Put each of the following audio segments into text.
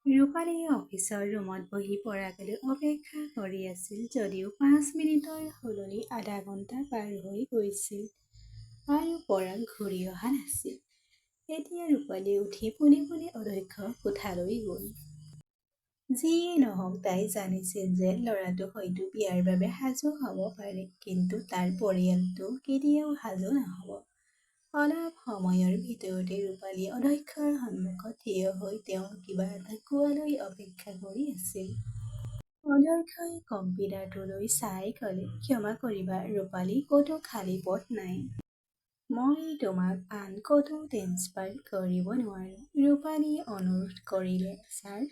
ৰূপালীয়ে অফিচৰ ৰুমত বহি পৰাগলৈ অপেক্ষা কৰি আছিল যদিও 5 মিনিটৰ সলনি আধা ঘণ্টা পাৰ হৈ গৈছিল আৰু পৰাগ ঘূৰি অহা নাছিল। এতিয়া ৰূপালী উঠি পোনে পোনে অধ্যক্ষৰ কোঠালৈ গ'ল। যিয়ে নহওক তাই জানিছিল যে ল'ৰাটো হয়তো বিয়াৰ বাবে সাজু হ'ব পাৰে, কিন্তু তাৰ পৰিয়ালটো কেতিয়াও সাজু নহ'ব। অলপ সময়ৰ ভিতৰতে ৰূপালী অধ্যক্ষৰ সন্মুখত থিয় হৈ তেওঁৰ কিবা এটা কোৱালৈ অপেক্ষা কৰি আছিল। অধ্যক্ষই কম্পিউটাৰটোলৈ চাই ক'লে, ক্ষমা কৰিবা ৰূপালী, ক'তো খালী পদ নাই। মই তোমাক আন ক'তো ট্ৰেন্সফাৰ কৰিব নোৱাৰো। ৰূপালীয়ে অনুৰোধ কৰিলে, ছাৰ,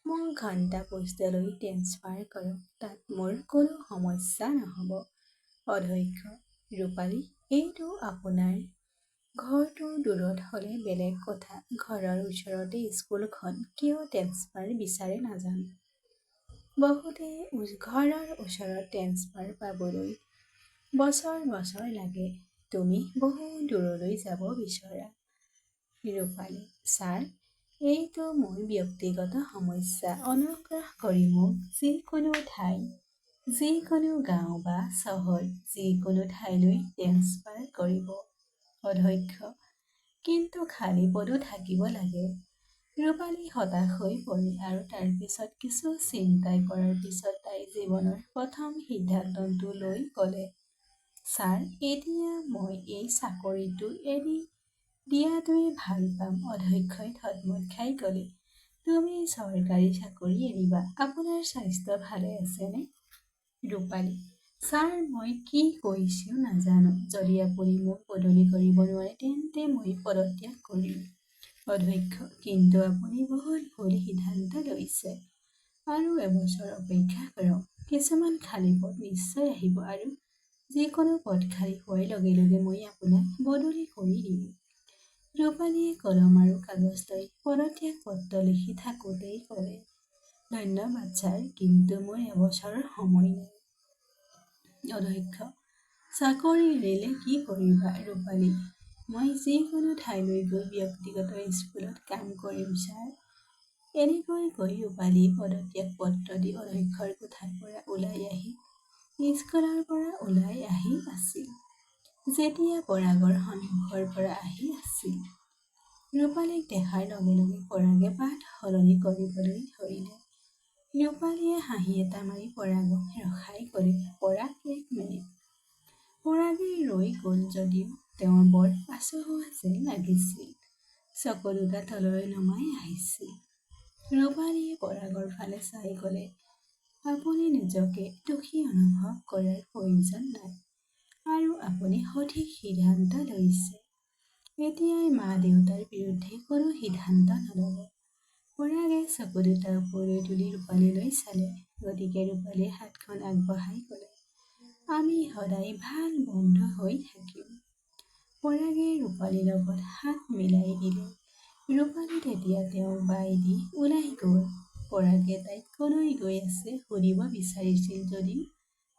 মোক ঘণ্টা পোষ্টলৈ ট্ৰেন্সফাৰ কৰক, তাত মোৰ কোনো সমস্যা নহ'ব। অধ্যক্ষ, ৰূপালী, এইটো আপোনাৰ ঘৰটো দূৰত হ'লে বেলেগ কথা, ঘৰৰ ওচৰতে স্কুলখন, কিয় ট্ৰেন্সফাৰ বিচাৰে নাজানো। বহুতে ঘৰৰ ওচৰত ট্ৰেন্সফাৰ পাবলৈ বছৰ বছৰ লাগে। তুমি বহু দূৰলৈ যাব বিচৰা। ৰূপালী, ছাৰ, এইটো মোৰ ব্যক্তিগত সমস্যা। অনুগ্ৰহ কৰি মোক যিকোনো ঠাই, যিকোনো গাঁও বা চহৰ, যিকোনো ঠাইলৈ ট্ৰেন্সফাৰ কৰিব। অধ্যক্ষ, কিন্তু খালী পদো থাকিব লাগে। ৰূপালী হতাশ হৈ পৰে আৰু তাৰ পিছত কিছু চিন্তা কৰাৰ পিছত তাই জীৱনৰ প্ৰথম সিদ্ধান্তটো লৈ ক'লে, ছাৰ, এতিয়া মই এই চাকৰিটো এৰি দিয়াটোৱেই ভাল পাম। অধ্যক্ষই থতমত খাই ক'লে, তুমি চৰকাৰী চাকৰি এৰিবা? আপোনাৰ স্বাস্থ্য ভালে আছেনে? ৰূপালী, ছাৰ, মই কি কৈছো নাজানো। যদি আপুনি মোক বদলি কৰিব নোৱাৰে তেন্তে মই পদত্যাগ কৰিম। অধ্যক্ষ, কিন্তু আপুনি বহুত ভুল সিদ্ধান্ত লৈছে। আৰু এবছৰ অপেক্ষা কৰক। কিছুমান খালী পদ নিশ্চয় আহিব আৰু যিকোনো পদ খালী হোৱাৰ লগে লগে মই আপোনাক বদলি কৰি দিম। ৰূপালীয়ে কলম আৰু কাগজ লৈ পদত্যাগ পত্ৰ লিখি থাকোঁতেই ক'লে, ধন্যবাদ ছাৰ, কিন্তু মোৰ এবছৰৰ সময় নাই। অধ্যক্ষ, চাকৰি এৰিলে কি কৰিবা? ৰূপালী, মই যিকোনো ঠাইলৈ গৈ ব্যক্তিগত স্কুলত কাম কৰিম ছাৰ। এনেকৈ কৈ ৰূপালীয়ে পদত্যাগ পত্ৰ দি অধ্যক্ষৰ কোঠাৰ পৰা ওলাই আহি স্কুলৰ পৰা ওলাই আহি আছিল। যেতিয়া পৰাগৰ সন্মুখৰ পৰা আহি আছিল, ৰূপালীক দেখাৰ লগে লগে পৰাগে বাট সলনি কৰিবলৈ ধৰিলে। ৰূপালীয়ে হাঁহি এটা মাৰি পৰাগক ৰখাই ক'লে, পৰাগ, এক মিনিট। পৰাগে ৰৈ গ'ল যদিও তেওঁৰ বৰ আচহুৱা যেন লাগিছিল। চকু দুটা তললৈ নমাই আহিছিল। ৰূপালীয়ে পৰাগৰ ফালে চাই ক'লে, আপুনি নিজকে দোষী অনুভৱ কৰাৰ প্ৰয়োজন নাই আৰু আপুনি সঠিক সিদ্ধান্ত লৈছে। এতিয়াই মা-দেউতাৰ বিৰুদ্ধে কোনো সিদ্ধান্ত নল'ব। পৰাগে চকু দুটা ওপৰলৈ তুলি ৰূপালীলৈ চালে। গতিকে ৰূপালীয়ে হাতখন আগবঢ়াই ক'লে, আমি সদায় ভাল বন্ধু হৈ থাকিম। পৰাগে ৰূপালীৰ লগত হাত মিলাই দিলে। ৰূপালী তেতিয়া তেওঁক বাই দি ওলাই গ'ল। পৰাগে তাইক কলৈ গৈ আছে সুধিব বিচাৰিছিল যদিও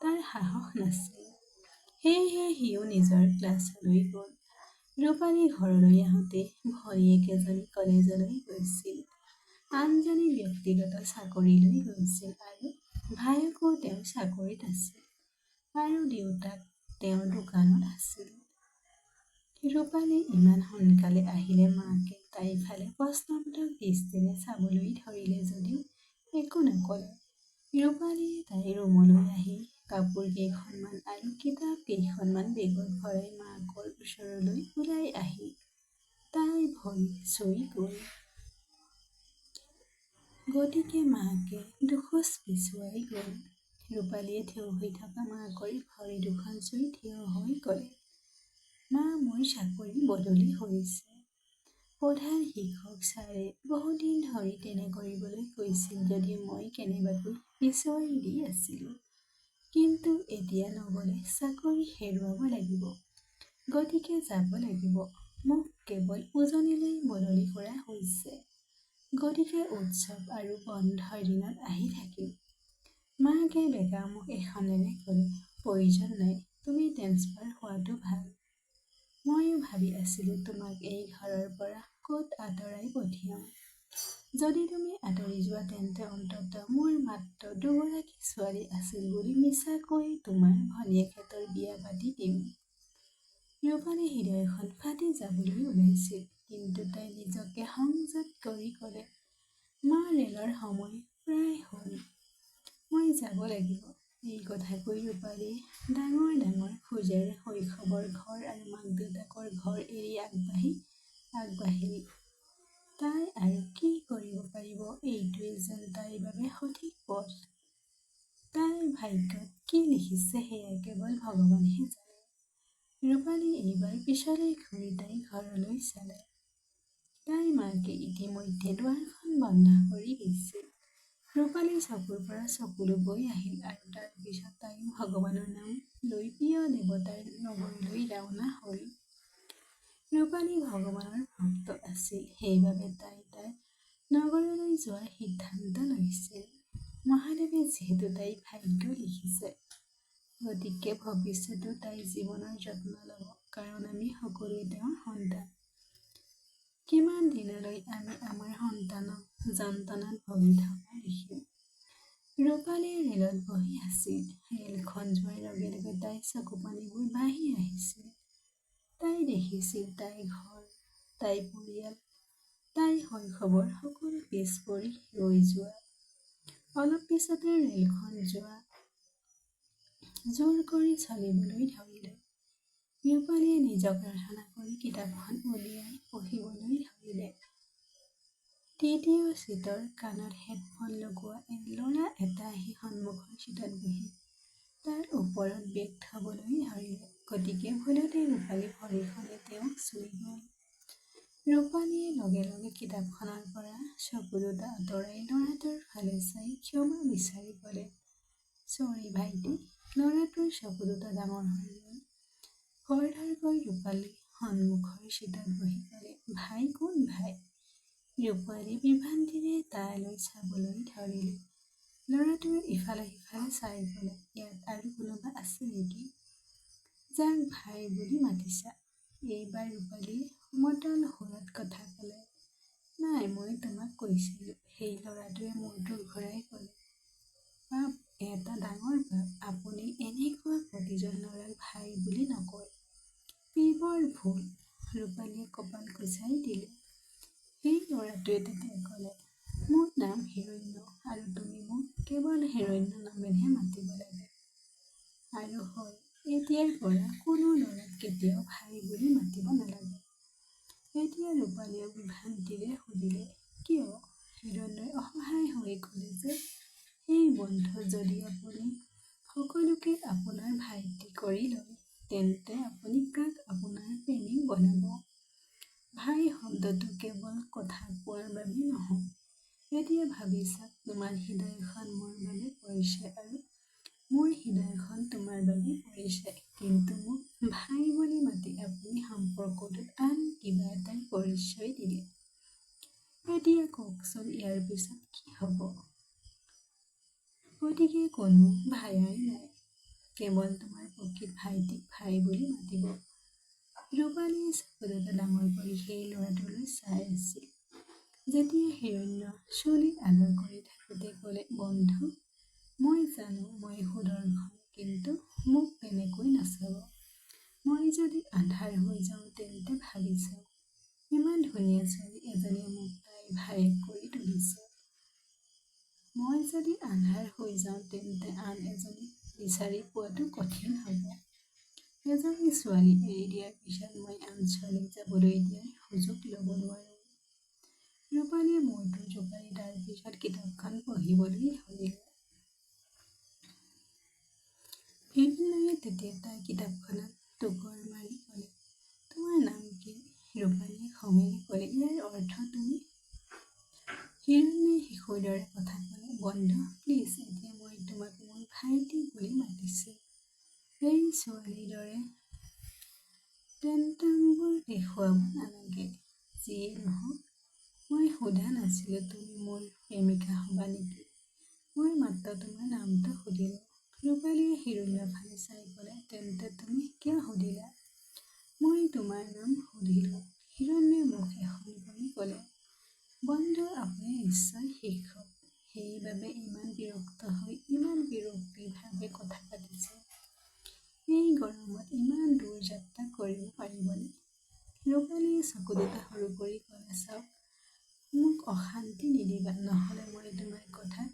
তাৰ সাহস নাছিল। সেয়েহে সিও নিজৰ ক্লাছলৈ গ'ল। ৰূপালী ঘৰলৈ আহোঁতে ভনীয়েক এজনী কলেজলৈ গৈছিল, আনজনী ব্যক্তিগত চাকৰিলৈ গৈছিল আৰু ভায়েকো তেওঁৰ চাকৰিত আছিল আৰু দেউতাক তেওঁৰ দোকানত আছিল। ৰূপালী ইমান সোনকালে আহিলে মাকে তাইৰ ফালে প্ৰশ্নবোধক দৃষ্টিৰে চাবলৈ ধৰিলে যদিও একো নক'লে। ৰূপালীয়ে তাইৰ ৰুমলৈ আহি কাপোৰ কেইখনমান আৰু কিতাপ কেইখনমান বেগত ভৰাই মাকৰ ওচৰলৈ ওলাই আহি তাইৰ ভৰি চুই গ'ল। গতিকে মাকে দুখোজ পিছুৱাই গ'ল। ৰূপালীয়ে থিয় হৈ থকা মাকৰ ভৰি দুখন চুই থিয় হৈ ক'লে, মা, মোৰ চাকৰি বদলি হৈছে। প্ৰধান শিক্ষক ছাৰে বহুদিন ধৰি তেনে কৰিবলৈ কৈছিল যদিও মই কেনেবাকৈ পিছুৱাই দি আছিলোঁ। কিন্তু এতিয়া নগ'লে চাকৰি হেৰুৱাব লাগিব। গতিকে যাব লাগিব। মোক কেৱল উজনিলৈ বদলি কৰা হৈছে। গতিকে উৎসৱ আৰু বন্ধৰ দিনত আহি থাকিম। মাকে বেকা মুখ এখনেৰে ক'লে, প্ৰয়োজন নাই, তুমি ট্ৰেন্সফাৰ হোৱাটো ভাল। ময়ো ভাবি আছিলোঁ তোমাক এই ঘৰৰ পৰা ক'ত আঁতৰাই পঠিয়াম। যদি তুমি আঁতৰি যোৱা তেন্তে অন্ততঃ মোৰ মাত্ৰ দুগৰাকী ছোৱালী আছিল বুলি মিছাকৈ তোমাৰ ভনীয়েকহঁতৰ বিয়া পাতি দিম। ৰূপালী হৃদয়খন ফাটি যাবলৈ ওলাইছিল, কিন্তু তাই নিজকে সংযত কৰি ক'লে, মা, ৰেলৰ সময় প্ৰায় হ'ল, মই যাব লাগিব। এই কথা কৈ ৰূপালী ডাঙৰ ডাঙৰ খোজেৰে শৈশৱৰ ঘৰ আৰু মাক দেউতাকৰ ঘৰ এৰি আগবাঢ়িল। তাই আৰু কি কৰিব পাৰিব, এইটোৱে যেন তাইৰ বাবে সঠিক পথ। তাইৰ ভাগ্যত কি লিখিছে সেয়া কেৱল ভগৱানেহে জানে। ৰূপালী এইবাৰ পিছলৈ ঘূৰি তাইৰ ঘৰলৈ চালে। তাইৰ মাকে ইতিমধ্যে দুৱাৰখন বন্ধ কৰি দিছিল। ৰূপালীৰ চকুৰ পৰা চকুলো বৈ আহিল আৰু তাৰ পিছত তাইও ভগৱানৰ নাম লৈ প্ৰিয় দেৱতাৰ নগৰলৈ ৰাওনা হ'ল। ৰূপালী ভগৱানৰ ভক্ত আছিল, সেইবাবে তাই তাৰ নগৰলৈ যোৱাৰ সিদ্ধান্ত লৈছিল। মহাদেৱে যিহেতু তাইৰ ভাগ্য লিখিছে, গতিকে ভৱিষ্যতেও তাইৰ জীৱনৰ যত্ন ল'ব, কাৰণ আমি সকলোৱে তেওঁৰ সন্তান। কিমান দিনলৈ আমি আমাৰ সন্তানক যন্ত্ৰণাত ভুগি থকা দেখিম। ৰূপালী ৰেলত বহি আছিল। ৰেলখন যোৱাৰ লগে লগে তাইৰ চকুপানীবোৰ বাঢ়ি আহিছিল। তাই দেখিছিল তাইৰ ঘৰ, তাইৰ পৰিয়াল, তাইৰ শৈশৱৰ সকলো পিছ পৰি ৰৈ যোৱা। অলপ পিছতে ৰেলখন জোৰ কৰি চলিবলৈ ধৰিলে। ৰূপালীয়ে নিজক প্ৰাৰ্থনা কৰি কিতাপখন উলিয়াই পঢ়িবলৈ ধৰিলে। তৃতীয় চিটৰ কাণত হেডফোন লগোৱা ল'ৰা এটা আহি সন্মুখৰ চিটত বহি তাৰ ওপৰত বেগ থবলৈ ধৰিলে, গতিকে ভুলতে ৰূপালীৰ ভৰিখনে তেওঁক চুই গ'ল। ৰূপালীয়ে লগে লগে কিতাপখনৰ পৰা চকু দুটা আঁতৰাই ল'ৰাটোৰ ফালে চাই ক্ষমা বিচাৰি ক'লে, চৰি ভাইটি। ল'ৰাটোৰ চকু দুটা ডাঙৰ হৈ গ'ল। খৰধৰকৈ ৰূপালী সন্মুখৰ চিটত বহি ক'লে, ভাই কোন ভাই? ৰূপালী বিভ্ৰান্তিৰে তালৈ চাবলৈ ধৰিলে। ল'ৰাটোৱে ইফালে সিফালে চাই ক'লে, ইয়াত আৰু কোনোবা আছে নেকি, যাক ভাই বুলি মাতিছা? এইবাৰ ৰূপালীয়ে সমতল সুৰত কথা ক'লে, নাই, মই তোমাক কৈছিলোঁ। সেই ল'ৰাটোৱে মূৰটো ঘূৰাই ক'লে, পাপ, এটা ডাঙৰ পাপ। আপুনি এনেকুৱা প্ৰতিজন ল'ৰাক ভাই বুলি নকয়। ই বৰ ভুল। ৰূপালীয়ে কঁপাল কুঁচাই দিলে। সেই ল'ৰাটোৱে তেতিয়া ক'লে, মোৰ নাম হিৰণ্য আৰু তুমি মোক কেৱল হিৰণ্য নামেৰেহে মাতিব লাগে। আৰু হয়, এতিয়াৰ পৰা কোনো ল'ৰাক কেতিয়াও ভাই বুলি মাতিব নালাগে। এতিয়া ৰূপালীয়ে বিভ্ৰান্তিৰে সুধিলে, কিয়? হিৰণ্যই অসহায় হৈ ক'লে যে, সেই বন্ধু, যদি আপুনি সকলোকে আপোনাৰ ভাইটি কৰি লয়, তেন্তে আপুনি কাক আপোনাৰ প্ৰেমিক বনাব? ভাই শব্দটো কেৱল কথা কোৱাৰ বাবে নহয়। এতিয়া ভাবি চাওক, তোমাৰ হৃদয়খন মোৰ বাবে পৰিছে আৰু মোৰ হৃদয়খন তোমাৰ বাবে পৰিছে, কিন্তু মোক ভাই বুলি মাতি আপুনি সম্পৰ্কটোত আন কিবা এটাৰ পৰিচয় দিলে। এতিয়া কওকচোন, ইয়াৰ পিছত কি হ'ব? গতিকে কোনো ভায়াই নাই, কেৱল তোমাৰ প্ৰকৃত ভাইটিক ভাই বুলি মাতিব। ৰূপালীয়ে চকু দুটা ডাঙৰ কৰি সেই ল'ৰাটোলৈ চাই আছিল। যেতিয়া হিৰণ্য চুলিত আদৰ কৰি থাকোঁতে ক'লে, বন্ধু, মই জানো মই সুদৰ্শন, কিন্তু মোক তেনেকৈ নাচাব। মই যদি আন্ধাৰ হৈ যাওঁ তেন্তে ভাবি চাওক, ইমান ধুনীয়া ছোৱালী এজনীয়ে মোক তাইৰ ভায়েক কৰি তুলিছে। মই যদি আন্ধাৰ হৈ যাওঁ তেন্তে আন এজনীক বিচাৰি পোৱাটো কঠিন হ'ব। এজনী ছোৱালী এৰি দিয়াৰ পিছত মই আন ছোৱালীক যাবলৈ দিয়াৰ সুযোগ ল'ব নোৱাৰোঁ। ৰূপালীয়ে মূৰটো জোকাৰি তাৰ পিছত কিতাপখন পঢ়িবলৈ ধৰিলে। হিৰণ্যয়ে তেতিয়া তাইৰ কিতাপখনত টোকৰ মাৰি ক'লে, তোমাৰ নাম কি? ৰূপালীয়ে খঙেৰে ক'লে, ইয়াৰ অৰ্থ তুমি? হিৰণ্যই শিশুৰ দৰে কথা ক'লে, বন্ধু, প্লিজ, এতিয়া মই তোমাক মোৰ ভাইটি বুলি মাতিছোঁ। এই ছোৱালীৰ দৰে টেংটাংবোৰ দেখুৱাব নালাগে। যিয়েই নহওক, মই সোধা নাছিলোঁ তুমি মোৰ প্ৰেমিকা হ'বা নেকি। মই মাত্ৰ তোমাৰ নামটো সুধিলোঁ। ৰূপালীয়ে হিৰণ্যৰ ফালে চাই ক'লে, তেন্তে তুমি কিয় সুধিলা? মই তোমাৰ নাম সুধিলোঁ। হিৰণ্যই মুখ এখন কৰি ক'লে, বন্ধু আপুনি নিশ্চয় শিক্ষক, সেইবাবে ইমান বিৰক্ত হৈ ইমান বিৰক্তিভাৱে কথা পাতিছে। এই গৰমত ইমান দূৰ যাত্ৰা কৰিব পাৰিবনে? ৰূপালীয়ে চকু দুটা সৰু কৰি ক'লে, চাওক, মোক অশান্তি নিদিবা, নহ'লে মই তোমাৰ কথা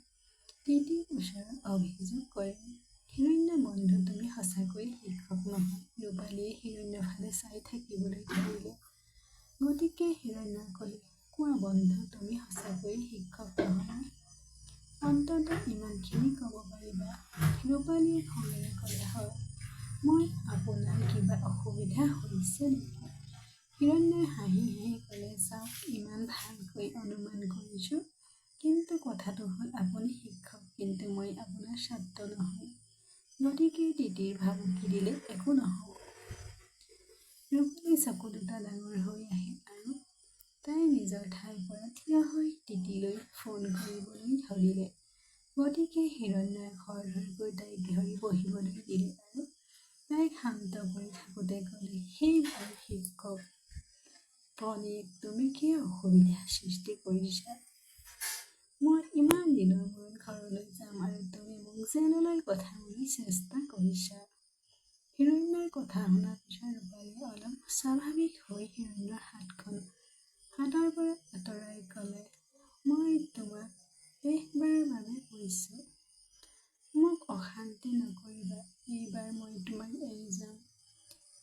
তিতিৰ ওচৰত অভিযোগ কৰিম। হিৰণ্য বন্ধু, তুমি সঁচাকৈয়ে শিক্ষক নহয়। ৰূপালীয়ে হিৰণ্যৰ ফালে চাই থাকিবলৈ ধৰিলে। গতিকে হিৰণ্যই ক'লে, কোৱা বন্ধু, তুমি সঁচাকৈয়ে শিক্ষক নহয়? অন্ততঃ ইমানখিনি ক'ব পাৰিবা। ৰূপালীয়ে খঙেৰে ক'লে, হয়। মই আপোনাৰ কিবা অসুবিধা হৈছে নেকি? হিৰণ্যই হাঁহি হাঁহি ক'লে, চাওক, ইমান ভালকৈ অনুমান কৰিছোঁ, কিন্তু কথাটো হ'ল আপুনি শিক্ষক, কিন্তু মই আপোনাৰ ছাত্ৰ নহয়। গতিকে তিতিৰ ভাবুকি দিলে একো নহ'ব। ৰূপালীৰ চকু দুটা ডাঙৰ হৈ আহিল আৰু তাই নিজৰ ঠাইৰ পৰা থিয় হৈ তিতিলৈ ফোন কৰিবলৈ ধৰিলে। গতিকে হিৰণ্যই খৰধৰকৈ তাইক ধৰি বহিবলৈ দিলে আৰু তাইক শান্ত কৰি থাকোঁতে ক'লে, সেই ভাল শিক্ষক ভনীয়েক, তুমি কিয় অসুবিধাৰ সৃষ্টি কৰিছা? মই ইমান দিনৰ মূৰত ঘৰলৈ যাম আৰু তুমি মোক জেললৈ পঠাবলৈ চেষ্টা কৰিছা। হিৰণ্যৰ কথা শুনাৰ পিছত ৰূপালীয়ে অলপ স্বাভাৱিক হৈ হিৰণ্যৰ হাতখন হাতৰ পৰা আঁতৰাই ক'লে, মই তোমাক শেষবাৰৰ বাবে কৈছোঁ, মোক অশান্তি নকৰিবা। এইবাৰ মই তোমাক এৰি যাম,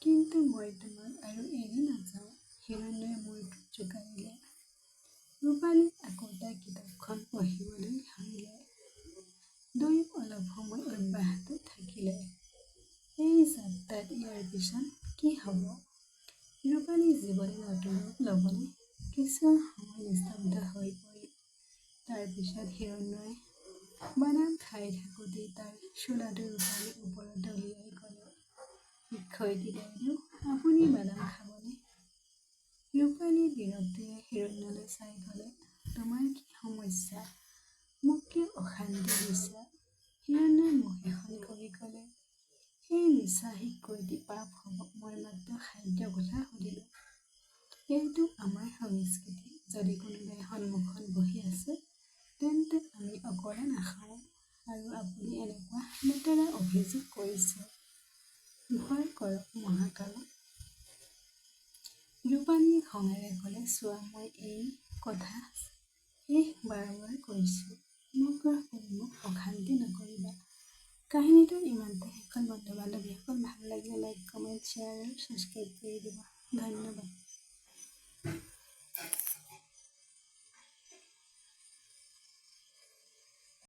কিন্তু মই তোমাক আৰু এৰি নাযাওঁ। হিৰণ্যই মূৰটো জোকাৰিলে। ৰূপালী আকৌ তাই কিতাপখন পঢ়িবলৈ ধৰিলে। দুয়ো অলপ সময় অব্যাহত থাকিলে। এই যাত্ৰাত ইয়াৰ পিছত কি হ'ব? ৰূপালীৰ জীৱনে নতুন ৰূপ ল'বনে? কিছু সময় নিস্তব্ধ হৈ পৰিল। তাৰ পিছত হিৰণ্যই বাদাম খাই থাকোঁতেই তাৰ চোলাটো ৰূপালীৰ ওপৰত দলিয়াই ক'লে, শিক্ষয়িত্ৰী বাইদেউ, আপুনি বাদাম খাবনে? ৰূপালীয়ে বিৰক্তিৰে হিৰণ্যলৈ চাই ক'লে, তোমাৰ কি সমস্যা? মোক কিয় অশান্তি দিছা? হিৰণ্যই মুখ এখন কৰি ক'লে, এই মিছা শিক্ষয়িত্ৰী পাপ হ'ব। মই মাত্ৰ খাদ্যৰ কথা সুধিলোঁ। এইটো আমাৰ সংস্কৃতি। যদি কোনোবাই সন্মুখত বহি আছে, তেন্তে আমি অকলে নাখাওঁ। আৰু আপুনি এনেকুৱা লেতেৰা অভিযোগ কৰিছে। ভয় কৰক মহাকালক। ৰূপালীয়ে খঙেৰে ক'লে, চোৱা, মই এই কথা শেষবাৰৰ কৈছোঁ, অনুগ্ৰহ কৰি মোক অশান্তি নকৰিবা। কাহিনীটো ইমানতে শেষ হ'ল। বন্ধু বান্ধৱীসকল, ভাল লাগিলে লাইক, কমেণ্ট, শ্বেয়াৰ আৰু ছাবস্ক্ৰাইব কৰি দিব। ধন্যবাদ।